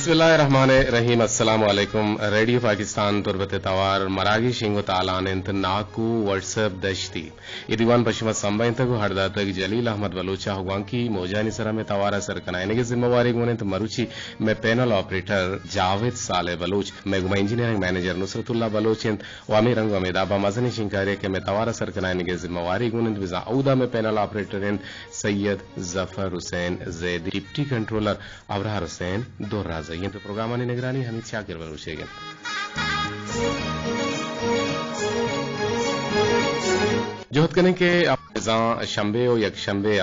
बिस्मिल्लाहिर्रहमानिर्रहीम अस्सलाम वालेकुम रेडियो पाकिस्तान तुर्बत तवार मरागी शिंगो तालानेंत नाकू व्हाट्सएप दश्ती इदिवान पश्चिम संबंधक हरदातक जलील अहमद बलोचा हुआंकी मोजानी सरा में तवारा सर कनायने की जिम्मेवारी गुनेंत मरुची में पैनल ऑपरेटर जावेद साले बलोच में गुमा इंजीनियरिंग मैनेजर नुसरतुल्लाह बलोचेंत वामी रंग वमेदाबा मजनी शिंकारे के में तवारा सर कनायने की जिम्मेवारी गुनेंत विजा औदा में panel operator Syed Zafar Hussain Zaidi deputy controller Abrar Hussain दोर्राज ये तो प्रोग्राम की निगरानी हमीद शाकिर बलूचेगी जोहत करें के शंबे और यकशंबे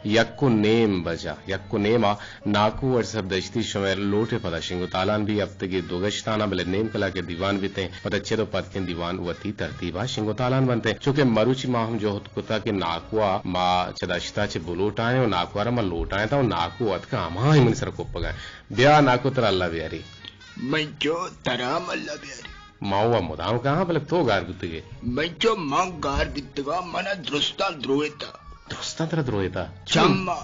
यक्को नेम बजा यक्को नेमा नाकू और सब दश्ती शमेर लोटे पदा शिंगो तालान भी अब तक दोगश्ताना बले नेम कला के दीवान भी थे पता अच्छे तो पद के दीवान वती तरतीबा शिंगो तालान बनते चूंकि मरुचि माह हम जोहत कुता के नाकुआ मा चदाश्ता चे बुलोट आए और नाकुआरा मा लोट आए था और नाकू अत का अमा ही मन सर को पगाए ब्याह नाकू तर अल्लाह बिहारी मैं जो तराम अल्लाह बिहारी मावा मुदाम कहाँ बलक तो गार गुत्तगे मंचो मांग गार गुत्तगा मना दृष्टा द्रोहिता चम्मा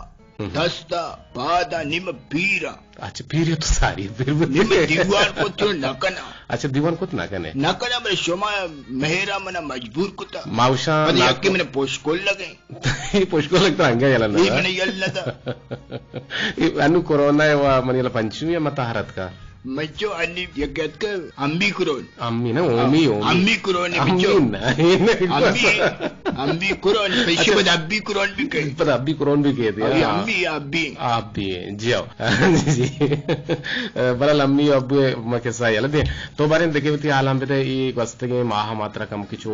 दस्ता पादा निम पीरा अच्छा पीर तो सारी फिर निम दीवार को तो नकना अच्छा दीवान को तो नकने नकना मेरे शोमा मेहरा मना मजबूर कुता माउशा याके मैंने पोस्कोल लगे ये पोस्कोल लगता हंगे यलना ये मैंने यलना अनु कोरोना है वह मनीला पंचमी या मतहरत का मच्चो अन्नी यज्ञत का अम्बी कुरोन अम्मी ना ओमी अम्बी कुरोन मच्चो अम्बी कुरोन पेशी बद अब्बी कुरोन भी कहे पर अब्बी कुरोन भी कहते हैं अब्बी जियो जी बड़ा अम्मी अब्बू मैं कैसा यार दे तो बारे देखे होती आलम पे ये वस्ते के माह मात्रा कम की जो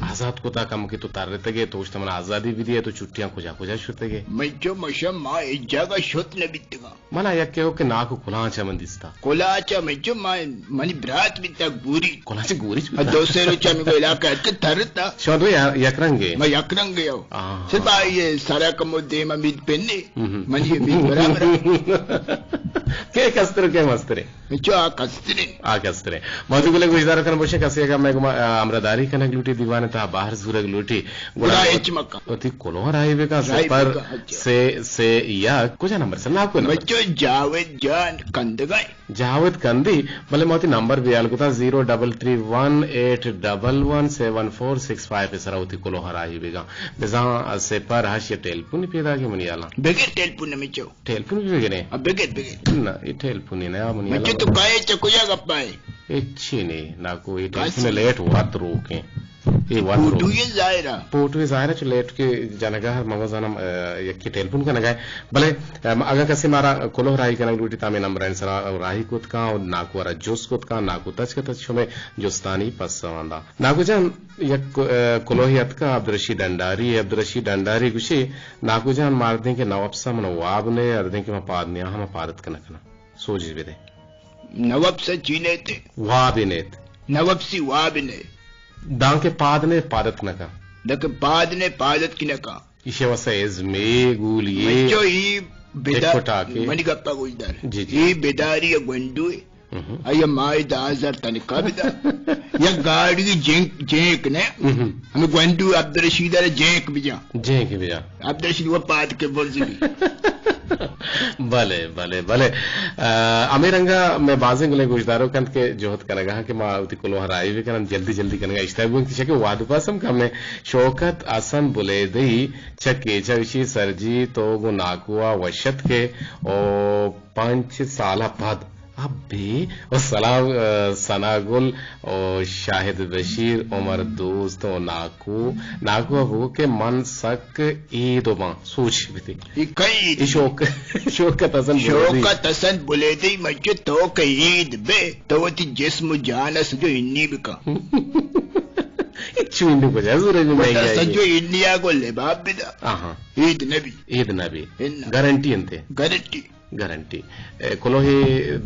आजाद को ता कम की तो तार रहते के तो उस तमन आजादी भी दिए तो छुट्टियां खुजा शुते के मच्चो मशम माँ एक जगह शुत न बितगा मना यक के हो के नाक खुला दिसता कोलाचा मच्चो मनी ब्रात बिता गुरी कोलाचा गुरी दोसे रोचा में को इलाका के तरता शोधो यकरंगे मैं यकरंगे हो सिर्फ ये सारा कमोदे में मिद पेन्ने मनी मिद बराबर के कस्तरे के मस्तरे मच्चो आ कस्तरे मौजूद गुले गुजदार करन बोशे कसिएगा मैं अमरदारी कनक लूटी दीवाने ता बाहर सूरग लूटी गुड़ा एचमका ओती कोलोहर आईवे का पर से या कुछ नंबर से ना को मच्चो जावेद जान जावेद कंदी भले मोती नंबर भी आल कुता 0318117465 सराउती कोलो हराई बेगा बेजा से पर हाशिया टेलीफोन पेदा के मुनियाला बेगे टेलीफोन में चो टेलीफोन भी बेगे अब बेगे ना ये टेलीफोन ने आ मुनियाला मैं तो काए चकुया गप्पाए अच्छी ने ना कोई टेलीफोन लेट हुआ तो रोके ये बात पोटुए जाहिर है लेट के जनगा हर मगजाना यक्की टेलीफोन का नगाए भले अगर कसे मारा कोलो राई का लूटी तामे नंबर एन सरा राही कुत का और नाकु वाला जोस कुत का नाकु तच के तच में जोस्तानी पसवांदा नाकु जान यक कोलोहियत का अब्दुल रशीद डंडारी गुशी नाकु जान मार दें के नवाबसा मन वाब ने अर्दे के पादनिया हम पारत कनकना सोच भी दे नवाबसा चीने थे वाबिनेत नवाबसी वाबिने दांके पाद ने पादत नका दक पाद ने पादत की नका इसे वसे इज़मे गुलिये मच्चो ई बेदा मनी गप्पा गुजदार ई बेदारी गंडुए अय माय 10,000 तनका बिदा या गाड़ी की जेक ने हमें गंडु अब्दुल रशीद जेक बिजा अब्दुल रशीद वो पाद के बोल भले अमीरंगा मैं बाजे गुले गुजदारो कंत के जोहत कनगा कि मां उति कोलो हराई वे कन जल्दी कनगा इस्ताबुन की शके वाद पासम कमने शौकत असन बुले दई चके चविशी सरजी तो गु नाकुआ वशत के ओ 5 साल बाद अबे और सलाम सनागुल और शाहिद बशीर उमर दोस्त और नाकू अबू के मन सक ईद मां सोच भी थी कई शौकत हसन बुले दी मज्जो तो कई ईद बे तो ती जिस्म जानस जो इन्नी बिका चुंडी को जरूर नहीं सजो इंडिया को ले बाप बिदा ईद नबी गारंटी कोलोही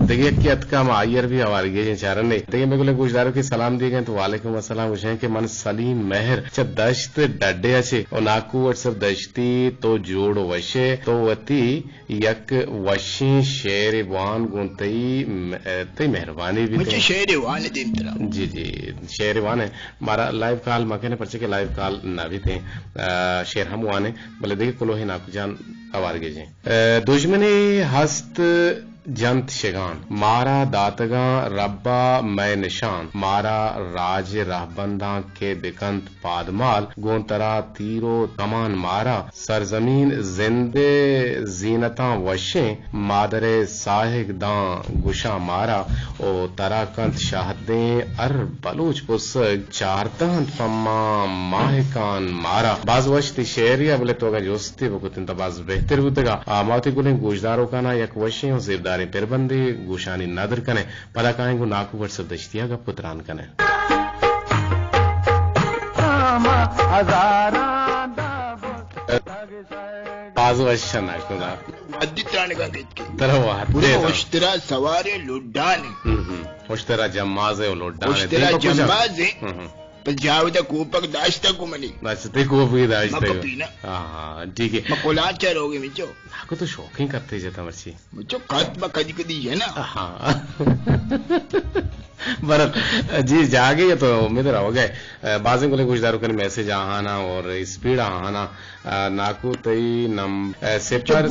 देगे कि अतका आयर भी आवार गए चारण नहीं देगे मैं कुछ गुजदारों की सलाम दिए गए तो वालेकुम अस्सलाम हुसैन के मन सलीम मेहर च दश्त डड्डे अच्छे और नाकू व्हाट्सएप दश्ती तो जोड़ वशे तो वती यक वशी शेरवान गुंतई तई मेहरबानी भी मुझे शेरवान दिन तरह जी शेरवान है हमारा लाइव कॉल मके ने पर्चे के लाइव कॉल ना भी थे शेर हम वाने बोले देखे कोलोही नाकू जान आवार गए दुश्मनी हस्त जंत शिगान मारा दातगा रब्बा मैं निशान मारा राज रहबंदा के दिकंत पादमाल गोंतरा तीरो कमान मारा सरजमीन जिंदे जीनता वशे मादरे साहिक दां गुशा मारा ओ तराकंत शाहदे अर बलूच पुसक चारतंत पम्मा माहिकान मारा बाज वशती शेरिया बोले तो जोस्ती बकुतिन तबाज बेहतर बुतगा मावती गुले गुजदारों का ना यक वशे और जिरदारी पेरबंदी गुशानी नदर कने पला काएंगो नाकू वर्ष दश्तिया का पुत्रान कने बाज वशा नाकुदा अद्दित्राने का गेट के तरह पूरे वश्तरा सवारे लुड्डाने वश्तरा जम्माज़े लुड्डाने वश्तरा जम्माज़े पंजाब कूपक दाश्ता को मनी दाश्ते को भी दाश्ते पीना हाँ ठीक है मकोलाचार हो गए मिचो आपको तो शौक ही करते जाता मर्ची मिचो कद कदी कदी है ना हाँ बरं जी जागे तो उम्मीद रहो गए बाज़ें को ले कुछ दारू करने मैसेज आहाना और स्पीड आहाना नाकू तई नम सेपर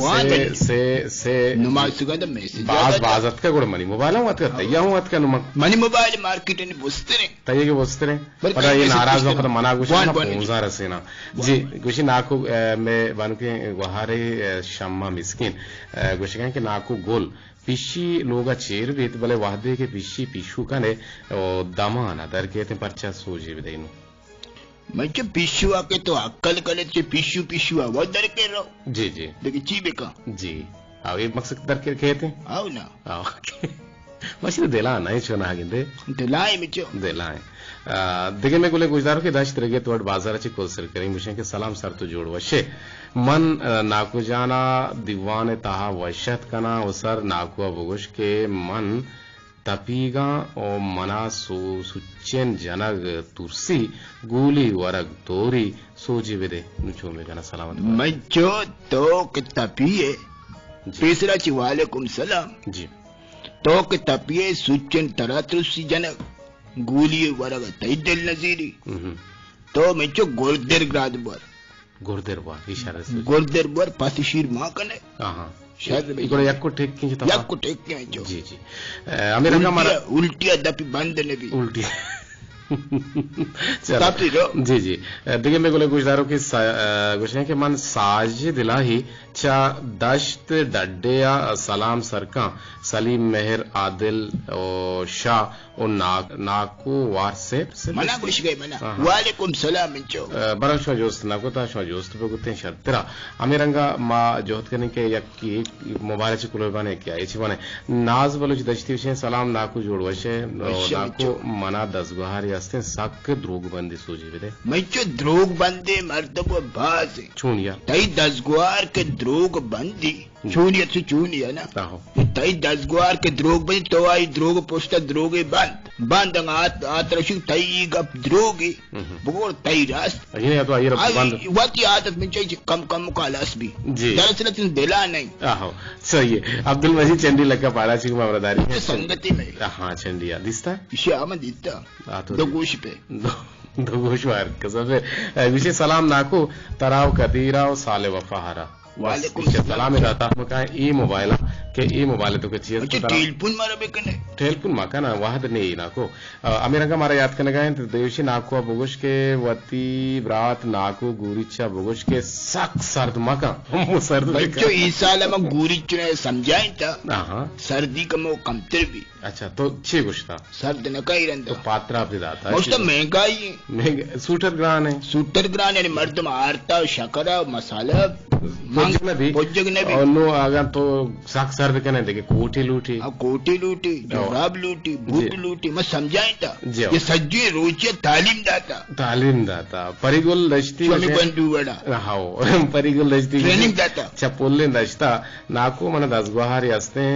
से नुमाज सुगा तो मैसेज बाज़त का गुड़ मनी मोबाइल हूँ अतका तैया हूँ अतका नुमक मनी मोबाइल मार्केट ने बुस्ते ने तैया के बुस्ते ने पर ये नाराज हो पर मना कुछ ना पूंजा रसेना जी कुछ नाकू मैं बन के वहारे शम्मा मिस्किन कुछ कहें कि नाकू गोल पिशी लोगा चेर बेत बले वादे के पिशी पिशु कने दमाना दर कहते परचा सोजे विदेनु मैं जो पिशु आके तो अक्कल कले चे पिशु पिशु आ वो दर के रहो जी जी लेकिन चीबे का जी आओ ये मकसद दर के कहते आओ ना आओ मशीन दिला नहीं छोना गिंदे दिलाए मिचो दिलाए दिगे में गुले गुजदारों के दाश तरगे तोड़ बाजाराची कोसर करें मुझे के सलाम सर तो जोड़ वशे मन नाकू जाना दीवान ताहा वशत कना उसर नाकुआ बुगुश के मन तपीगा और मना सुचेन जनग तुरसी गूली वरग तोरी सोजी विदे नुचो में गना सलामत मज्जो तो के तपिए तीसरा ची वालेकुम सलाम जी तो के तपिए सुचेन तरह तुरसी जनग गूली वरग तैदल नजीरी तो मज्जो गोरदेर ग्राद बर गोरदेर बर इशारा से गोरदेर बर पासिशीर मां कने हां शायद इको यक्को टेक की ता यक्को टेक के जो जी जी अमेरिका का मारा उल्टिया दपी बंद ने भी उल्टी जी जी देखिए मैं बोले गुजदारों की कुछ है कि मन साज दिलाही चा दश्त डड्डेया सलाम सरका सलीम मेहर आदिल और शाह और नाको वारसे मना कुछ गए मना वालेकुम सलाम इंचो बरं शो जोस्त नाको ता शो जोस्त पे गुते शर्तरा अमेरंगा मा जोहत करने के यकी मोबाइल चे कुलो बने क्या इची बने नाज बलुच दश्ती विषय सलाम नाको जोड़वशे नाको मना 10 गुहार यास्ते सक द्रोग बंदी सोजी विदे मैचो द्रोग बंदे मर्दब बाज चूनिया तई 10 गुहार के द्रोग बंदी चूनिया से चूनिया ना तई 10 गुहार के द्रोग बंदी तो आई द्रोग पोस्टा द्रोगे बंद आतरशु तई गप द्रोगी बोर तई रास ये तो आई बंद वाती आदत में चाहिए कम कालास भी दरअसल तुम दिला नहीं आहो सही है अब्दुल मजीद चंडी लगा पारा ची मवरदारी है संगति में हां चंडिया दिसता इसे आमद दिसता दो गोश पे दो गोश वार कसब विशेष सलाम नाको तराव कदीरा और साले वफाहरा वालेकुम सलाम दाता मका ई मोबाइल के ई मोबाइल तो के चीज तो टेलीफोन मारा बेकने टेलीफोन माका ना वाहद नहीं नाको अमेरिका मारा याद करने गए तो देवशी नाको बुगुश के वती ब्रात नाको गुरिचा बुगुश के सक सर्द मका सर्द बच्चों इस साल में गुरिच ने समझाई था हां सर्दी का मो कमतर भी अच्छा तो छे गुश्ता सर्द न कई रंदा तो पात्रा आपने दाता है उसका महंगाई सूटर ग्रान है मर्द में आरता शकरा मसाला पोजग ने भी और नो अगर तो साख सर्द के नहीं देखे कोठी लूटी जवाब लूटी बूट लूटी मैं समझाई था ये सज्जी रोचे तालीम दाता परिगुल दश्ती बंदू बड़ा हाओ परिगुल दश्ती ट्रेनिंग दाता चपोले दश्ता नाको मन 10 गुहारी असते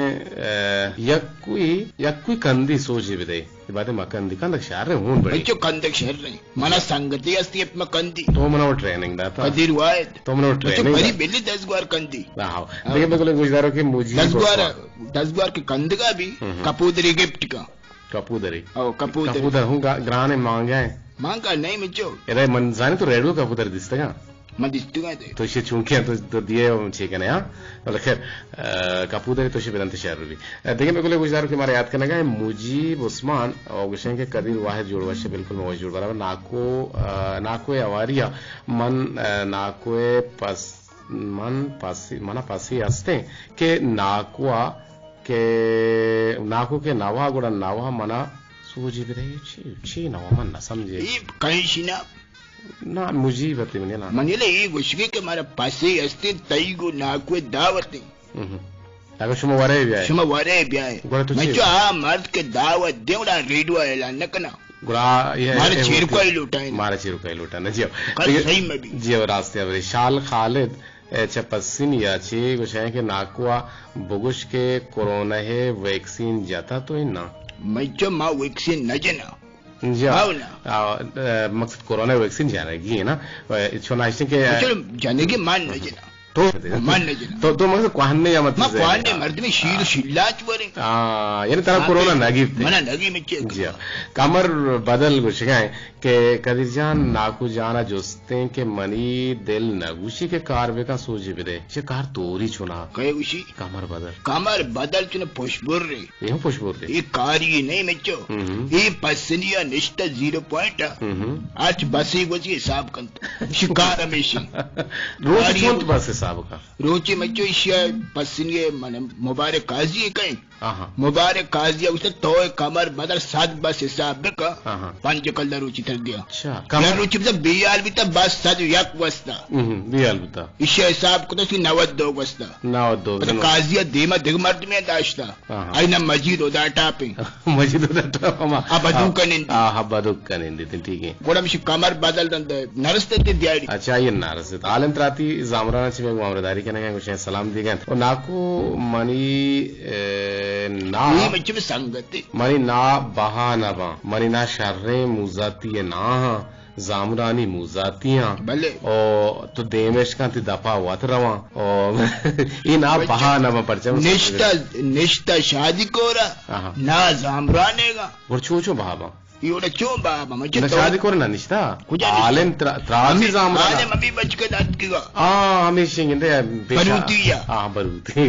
यक्कुई कंदी सोची बिदे बातें मकंदी कंदक शहर हूं बड़े जो कंदक शहर नहीं मना संगति अस्ति अपना कंदी तो मना ट्रेनिंग दाता कदीर वायद तो मना ट्रेनिंग बड़ी बिल्ली 10 गुहार कंदी हां देखिए मैं बोले गुजदारों के मुझे 10 गुहार के कंद का भी कपूदरी गिफ्ट का कपूदर हूं ग्राने मांगा नहीं मिचो एदा मन जाने तो रेडियो कपूदर दिसता का Madistuga to she chunkia to the chicken, yeah? Well, Kapuda to she bent the sherry. The game of Guzar Mariat Kanaga, Muji, Busman, or Wishanka Kadir Wahid Jurwash, Bilkul Mojur, Nako, Nakwe Avaria, Man, Nakwe Pas. मन पासी मना पासी अस्ते के नाकुआ के नाकु के नावा गुड़ा नावा मना सूजी बिदे ची नावा मन ना समझे ये कहीं शिना ना मुझे बता मैंने ना मनीले ये गुस्से के मारा पासी अस्ते तई गु नाकुए दावते अगर शुमा वारे भी आए मैं जो आ मर्द के दावत देवड़ा रेडुआ है नकना गुड़ा ये मारे चीर को लूटा ना जियो रास्ते अब शाल खालिद चपसिन याची गुशाएं के नाकुआ बुगुश के कोरोना है वैक्सीन जाता तो इन ना मैं जो माँ वैक्सीन न जना मकसद कोरोना वैक्सीन जाने की है ना इच्छुनाइशन के जाने के मान न जना तो मकसद क्वाहने या मतलब क्वाहने मर्द में शीर शिल्लाच वरे यानी तरह कोरोना नगीब थे मना नगी में चेक जी कमर बदल गुशगाएं के कदीजान नाकु जाना जोस्ते के मनी दिल नगुशी के कारवे का सोचे बिदे ये कार तोरी चुना कहे उसी कमर बदल चुने पुष्पुर रे ये कार ये नहीं मिचो ये पसनिया निष्ठा 0 पॉइंट आज बसी गुजी हिसाब कंत शिकार हमेशा रोज कौन बस हिसाब का रोचे मचो इशिया पसनिये माने मुबारक काजी है कहीं मुबारक काजी उसे तो कमर बदल 7 बस हिसाब का 5 कलर रुचि तर दिया अच्छा कमर रुचि मतलब बियाल भी तब बस 7 एक वस्ता बियाल भी इशिया हिसाब को तो सी 92 वस्ता 92 काजिया धीमा दिगमर्द में दाश्ता आई ना मजीद उदा टापे मजीद उदा टापा अब कनिंदी ठीक है गोड़ा में कमर बदल दंदे नरस्ते ते दियाड़ी अच्छा ये नरस्ते आलम त्राती जामराना ची में मामलेदारी करने का कुछ सलाम दी गए और नाको मनी ना संगति मनी ना बहाना बा मनी ना शर्रे मुजाती ना जामरानी मुजातियां भले और तो देमेश का ती दफा वत रवा और ये ना बहाना बा परचम निष्ठा शादी कोरा ना जामरानेगा और छो बाबा योड़ा क्यों बाबा मुझे शादी करना निश्ता आलेम त्राजी जामरा आलेम अभी बच के दाद कीगा हमेशा इंदे बरूतिया बरूती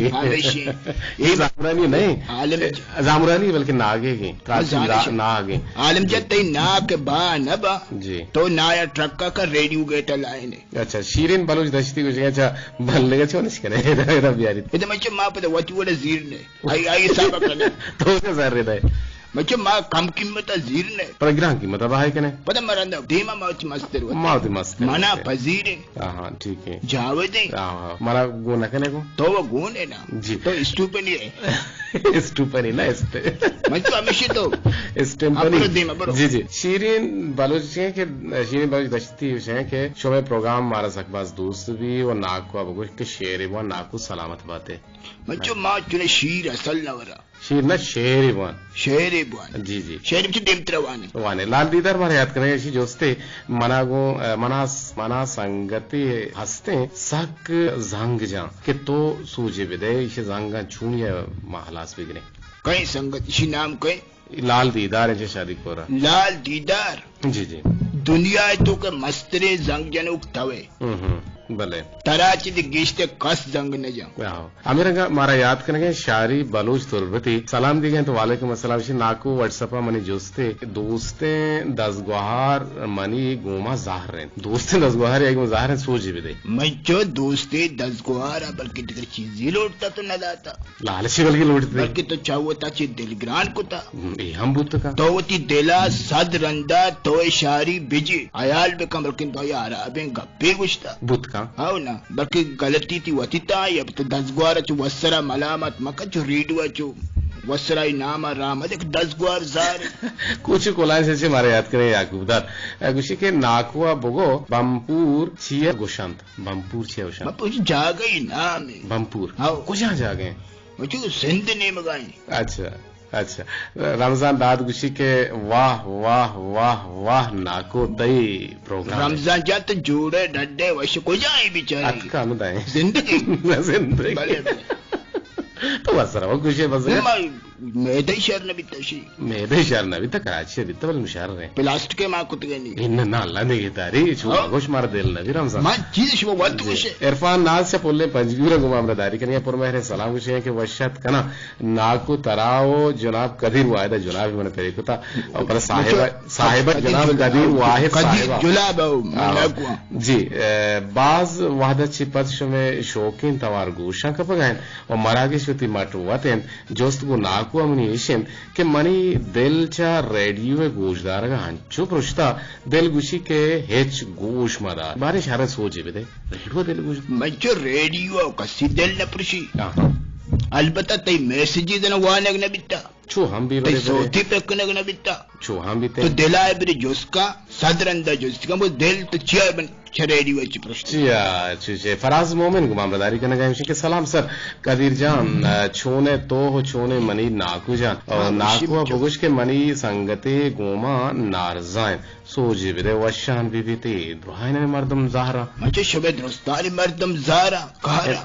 ये जामरानी नहीं आलेम जामरानी बल्कि नागे की त्राजी नागे आलेम जब तई ना के बा न बा जी तो नाया ट्रक का रेडियो गेट लाइन अच्छा शीरिन बलूच दश्ती कुछ अच्छा बल्ले का छोनिस करे इधर बियारी इधर मचे मां पे वटी वडे जीर ने आई साब करने तो क्या सर रे मचे मां कम कीमत जीर ने प्रग्रह कीमत है कने पता मरंदा धीमा माच मस्तर माउथ मस्त मना पजीरे हां ठीक है जावदे मारा गुना कने को तो वो गुण है ना जी तो स्टूपनी है स्टूपनी ना इस पे मचे हमेशा तो स्टूपनी जी जी शीरिन बलूच के शीरिन बलूच दश्ती है के शोबे प्रोग्राम मारा सकबाज दोस्त भी और नाक को अब के शेर वो नाकू सलामत बातें मचे मां चुने शीर असल नवरा शीर ना शेर बुआन जी जी शेर बिच देमत्र वाने लाल दीदार मारे याद करें ऐसी जोस्ते मना संगति हंसते सक जंग जा कि तो सूझे विदे इसे जंगा छूनिया महलास बिगने कहीं संगत इसी नाम कहीं लाल दीदार है शादी को रहा लाल दीदार जी जी दुनिया तो के मस्तरे जंग जन उक्तवे भले तराची दी गिश्ते कस जंग न जा अमीरंगा मारा याद करेंगे शारी बलूच तुरबती सलाम दी गए तो वालेकुम अस्सलाम विषय नाकू व्हाट्सएप मनी जोस्ते दोस्ते 10 गुहार मनी गोमा जाहर रहे दोस्ते 10 गुहार एक जाहर सोच भी दे मैं जो दोस्ते 10 गुहार बल्कि टिकर चीजें लौटता तो न दाता लालची बल्कि लौटते बल्कि तो चाहता ची दिल ग्रान को था हम बुत का तो वो ती दिला सद रंदा तो शारी बिजी आयाल बे कम बल्कि तो यार अबे गप्पे गुश्ता बुत का हाँ ना बल्कि गलती थी वतीता या तो 10 गुहार चु वसरा मलामत मका चु रीडवा चु वसरा इनाम राम देख 10 गुहार जार कुछ कोलान से मारे याद करे याकूबदार गुशी के नाकुआ बोगो बमपुर छिया गोशांत बमपुर छिया गोशांत मैं पूछ जागा ही नाम है बमपुर हाँ कुछ यहाँ जागे मुझे सिंध ने मगाई अच्छा रमजान दाद गुशी के वाह वाह वाह वाह नाको तई प्रोग्राम रमजान जात जोड़े डड्डे वश को जाए बेचारी अक्का अनुदाय जिंदगी तो बस रहा गुशी बस मेदे शहर न बितशी मेदे शहर न बित कराची बित बल शहर रे प्लास्टिक के मा कुत गनी इन ना अल्लाह ने गितारी छु गोश मार देल नबी रमजान मा चीज शो वत कुछ इरफान नाज से पोले पंजगीर गुमाम दारी कनिया पुर मेहरे सलाम कुछ है कि वशत कना नाकु तराओ जनाब कदीर वाहिद जनाब मन तरीकुता और पर साहिब जनाब कदीर वाहिद साहिब जुलाब जी बाज वहदत छिपत में शौकीन तवार गोशा कप गए और मरागी शुति मटुवतेन जोस्त को नाकु अमनी एशियन के मनी दिल चा रेडियो गोशदार का हंचो पृष्ठा दिल गुशी के हेच गोश मदा बारिश हर सोचे बेदे रेडियो दिल गोश मचो रेडियो का सिदल न प्रशी अलबत्ता तई मैसेजेस न वानग न बिता छो हम भी बड़े सोती पे कनग न बिता छो हम भी तो दिलाए बरे जोस्का सदरंदा जोस्का वो दिल तो चिया बन रेडियो च प्रश्न चिया छे फराज मोमिन गुमाम रदारी कने गए के सलाम सर कदीर जान छोने तो हो छोने मनी नाकू जान और नाकू बगुश के मनी संगते गोमा नारजान सोजे बिदे वशान बीबीते दुहाने मर्दम ज़हरा मचे शबे दोस्तारी मर्दम ज़हरा कहरा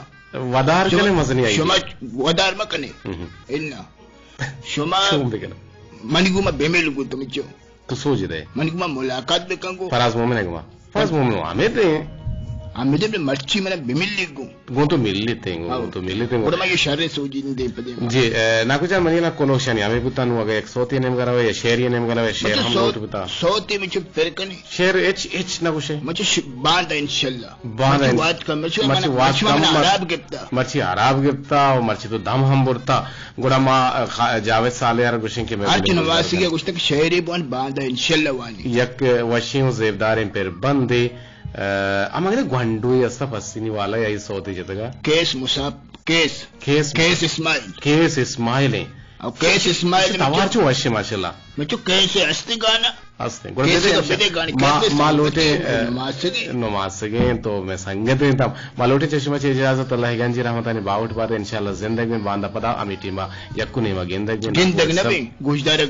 वदार कने मजनी आई शुमा वदार मकने इन्ना शुमा मनिगुमा बेमेलुगु तुमचो तो सोजे दे मनिगुमा मुलाकात बेकंगो फराज मोमिन गुमा फराज मोमिन हमें दे मर्ची मने बेमिल्लिगु गो तो मिल लेते हैं और मैं ये शहर सोजी दे पदे जी ना कुछ मनी ना कोलोशनी हमें पुता नु अगे एक सोती नेम करावे या शेर नेम करावे शेर हम लोग पुता सोती में चुप फिर कने शेर एच ना कुछ मचे बांध इंशाल्लाह बांध बात का मचे अरब गिफ्ता मची अरब गिफ्ता और मची तो दम हम बुरता गुड़ा मा जावेद सालेयार गुशिन के में आज नवासी के कुछ तक शेरी बांध इंशाल्लाह वानी यक वशियों जेबदार पर बंदे आम्हाकडे ग्वांडोई असता पस्तीनी वाला या सोते जतगा केस मुसाब केस इस्माइल है और केस इस्माइल तवार चो वश्य माशाल्लाह मैं तो कैसे हस्ते गाना हस्ते गुड़े गानी मालोटे नमाज सगे तो मैं संगत में तब मालोटे चश्मा चे इजाजत अल्लाह गंजी रहमतानी बाउट बात इंशाल्लाह जिंदगी में बांधा पदा अमिटी मा यक्कु ने मा गेंदग नबी गोशदार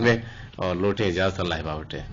में और लोटे इजाजत अल्लाह बाउटे